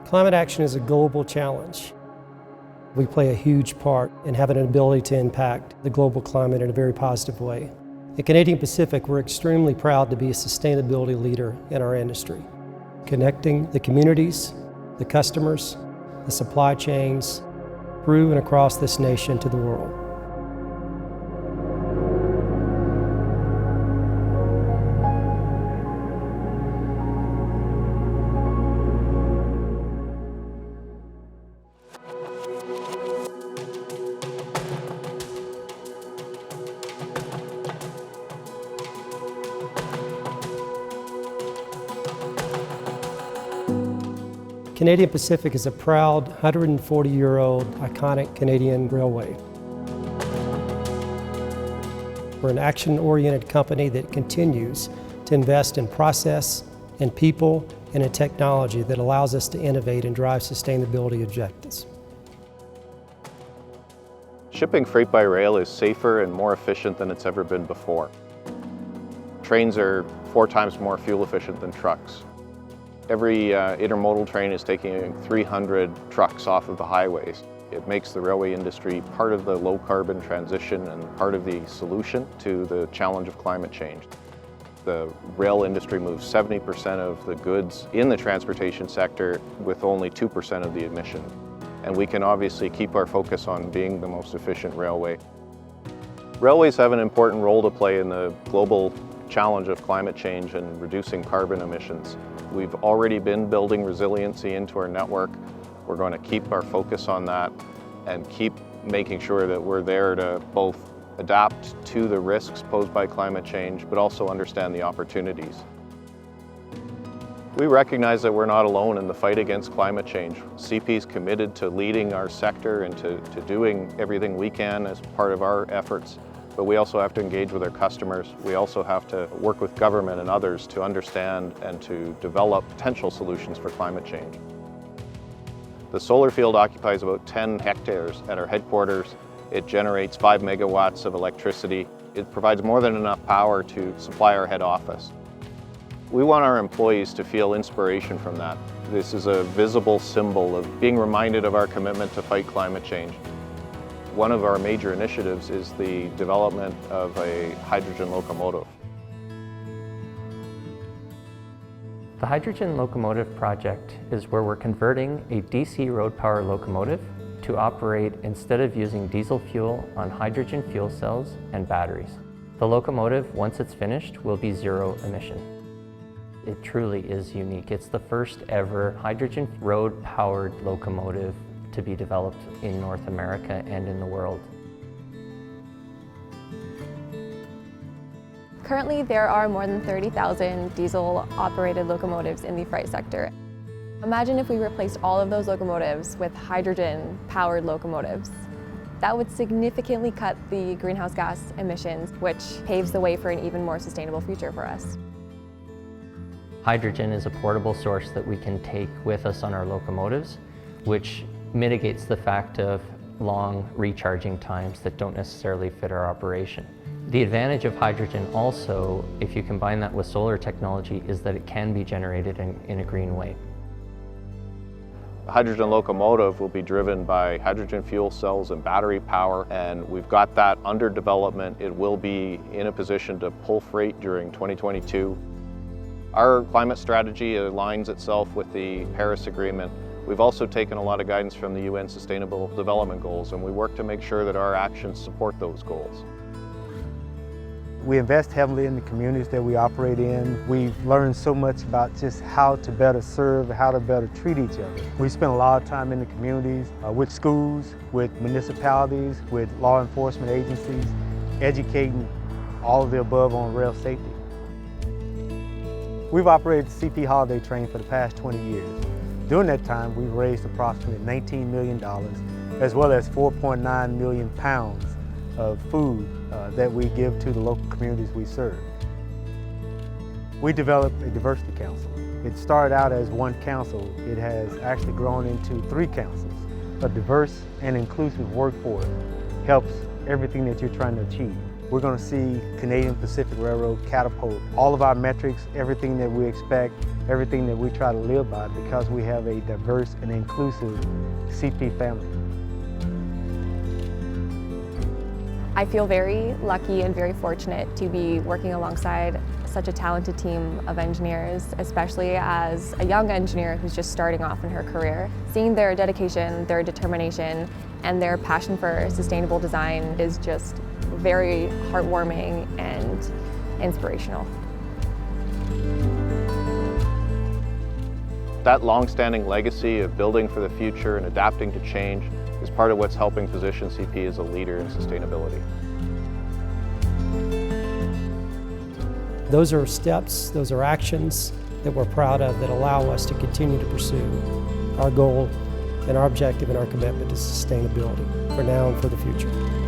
Climate action is a global challenge. We play a huge part in having an ability to impact the global climate in a very positive way. At Canadian Pacific, we're extremely proud to be a sustainability leader in our industry, connecting the communities, the customers, the supply chains, through and across this nation to the world. Canadian Pacific is a proud 140-year-old iconic Canadian railway. We're an action-oriented company that continues to invest in process, in people, and in technology that allows us to innovate and drive sustainability objectives. Shipping freight by rail is safer and more efficient than it's ever been before. Trains are 4 times more fuel efficient than trucks. Every intermodal train is taking 300 trucks off of the highways. It makes the railway industry part of the low carbon transition and part of the solution to the challenge of climate change. The rail industry moves 70% of the goods in the transportation sector with only 2% of the emission. And we can obviously keep our focus on being the most efficient railway. Railways have an important role to play in the global challenge of climate change and reducing carbon emissions. We've already been building resiliency into our network. We're going to keep our focus on that and keep making sure that we're there to both adapt to the risks posed by climate change, but also understand the opportunities. We recognize that we're not alone in the fight against climate change. CP is committed to leading our sector and to doing everything we can as part of our efforts. But we also have to engage with our customers. We also have to work with government and others to understand and to develop potential solutions for climate change. The solar field occupies about 10 hectares at our headquarters. It generates 5 megawatts of electricity. It provides more than enough power to supply our head office. We want our employees to feel inspiration from that. This is a visible symbol of being reminded of our commitment to fight climate change. One of our major initiatives is the development of a hydrogen locomotive. The hydrogen locomotive project is where we're converting a DC road power locomotive to operate, instead of using diesel fuel, on hydrogen fuel cells and batteries. The locomotive, once it's finished, will be zero emission. It truly is unique. It's the first ever hydrogen road powered locomotive to be developed in North America and in the world. Currently, there are more than 30,000 diesel-operated locomotives in the freight sector. Imagine if we replaced all of those locomotives with hydrogen-powered locomotives. That would significantly cut the greenhouse gas emissions, which paves the way for an even more sustainable future for us. Hydrogen is a portable source that we can take with us on our locomotives, which mitigates the fact of long recharging times that don't necessarily fit our operation. The advantage of hydrogen also, if you combine that with solar technology, is that it can be generated in a green way. The hydrogen locomotive will be driven by hydrogen fuel cells and battery power, and we've got that under development. It will be in a position to pull freight during 2022. Our climate strategy aligns itself with the Paris Agreement. We've also taken a lot of guidance from the UN Sustainable Development Goals, and we work to make sure that our actions support those goals. We invest heavily in the communities that we operate in. We've learned so much about just how to better serve, how to better treat each other. We spend a lot of time in the communities, with schools, with municipalities, with law enforcement agencies, educating all of the above on rail safety. We've operated the CP Holiday Train for the past 20 years. During that time, we've raised approximately $19 million, as well as 4.9 million pounds of food that we give to the local communities we serve. We developed a diversity council. It started out as one council. It has actually grown into 3 councils. A diverse and inclusive workforce helps everything that you're trying to achieve. we're going to see Canadian Pacific Railroad catapult all of our metrics, everything that we expect, everything that we try to live by, because we have a diverse and inclusive CP family. I feel very lucky and very fortunate to be working alongside such a talented team of engineers, especially as a young engineer who's just starting off in her career. Seeing their dedication, their determination, and their passion for sustainable design is just very heartwarming and inspirational. That long-standing legacy of building for the future and adapting to change is part of what's helping position CP as a leader in sustainability. Those are steps, those are actions that we're proud of that allow us to continue to pursue our goal and our objective and our commitment to sustainability for now and for the future.